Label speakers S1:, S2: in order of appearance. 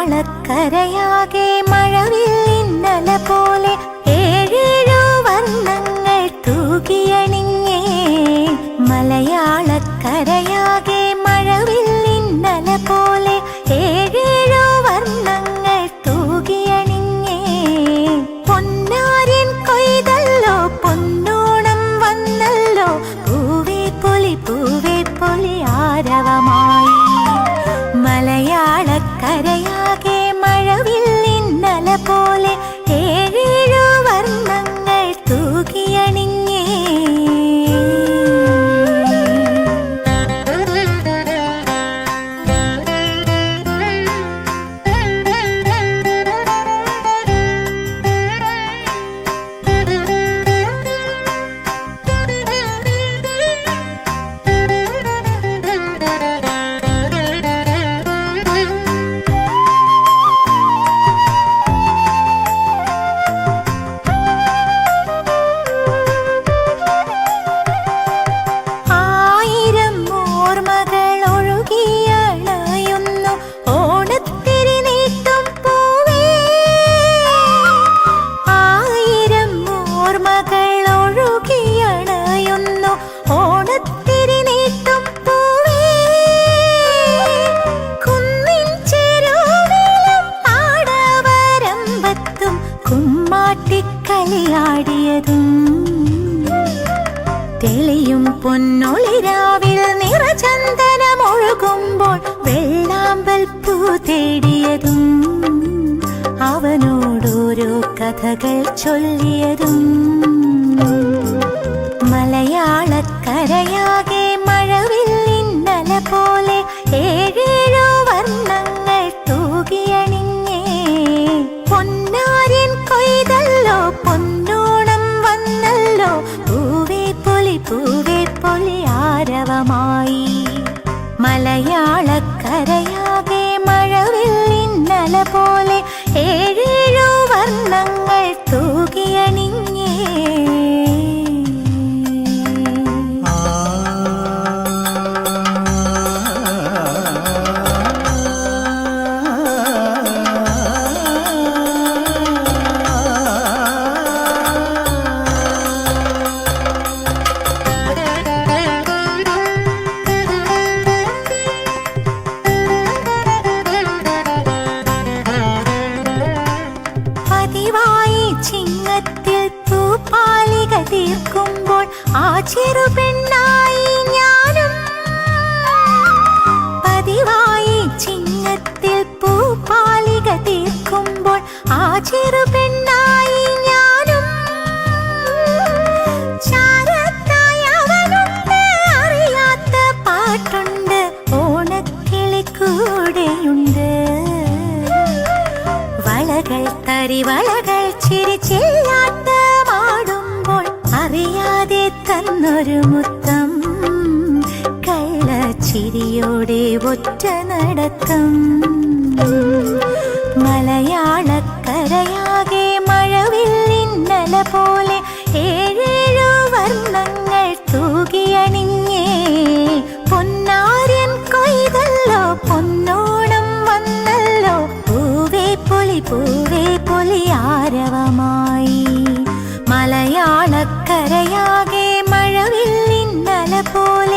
S1: മലയാളക്കരയാകെ മഴവില്ലിന്നല പോലെ ഏഴേഴു വർണ്ണങ്ങൾ തൂകിയണിഞ്ഞേ. മലയാളക്കരയാകെ മഴവില്ലിന്നല പോലെ ഏഴേഴു വർണ്ണങ്ങൾ തൂകിയണിഞ്ഞേ. പൊന്നാര്യൻ കൊയ്തല്ലോ പൊന്നോണം വന്നല്ലോ പൂവേ പൊലി ആരവമായി. മലയാളക്കരയാകെ മഴവില്ലിന്നല പോലെ ഏഴേഴു വർണ്ണങ്ങൾ തൂകിയണിഞ്ഞേ. കളിയാടിയതും തെളിയും പൊന്നൊളിരാവിൽ നിറചന്ദനമൊഴുകുമ്പോൾ വെള്ളാമ്പൽ പൂ തേടിയതും അവനോടോരോ കഥകൾ ചൊല്ലിയതും. മലയാളക്കരയാകെ മഴവില്ലിന്നല പോലെ ഏഴേഴു വർണ്ണങ്ങൾ തൂകിയണിഞ്ഞേ. പൊന്നാര്യൻ കൊയ്തല്ലോ പൊന്നോണം വന്നല്ലോ പൂവേ പൊലി ആരവമായി. മലയാളക്കരയാകെ മഴവില്ലിന്നല പോലെ ഏഴേഴു വർണ്ണങ്ങൾ തൂകിയണിഞ്ഞേ. ചിങ്ങത്തിൽ തൂപ്പാലിക തീർക്കുമ്പോൾ ആ ചെറുപെണ്ണായി ഞാനും. പതിവായി ചിങ്ങത്തിൽ പൂപ്പാലിക തീർക്കുമ്പോൾ ആ ചെറുപെണ്ണായി ഞാനും. ചാരത്തായി അവനുണ്ട് അറിയാത്ത പാട്ടുണ്ട് ഓണക്കിളി കൂടെയുണ്ട്. വളകൾ തരിവളകൾ ചിരിച്ചില്ലാട്ടമാടുമ്പോൾ അറിയാതെ തന്നൊരു മുത്തം കള്ളച്ചിരിയോടെ ഒറ്റ നടത്തം. മലയാളക്കരയാകെ മഴവില്ലിന്നല പോലെ ഏഴേഴു വർണ്ണങ്ങൾ തൂകിയണിഞ്ഞേ. പൊന്നാര്യൻ കൊയ്തല്ലോ പൊന്നോണം വന്നല്ലോ പൂവേ പൊലി ആരവമായി. മലയാളക്കരയാകെ മഴവില്ലിന്നല പോലെ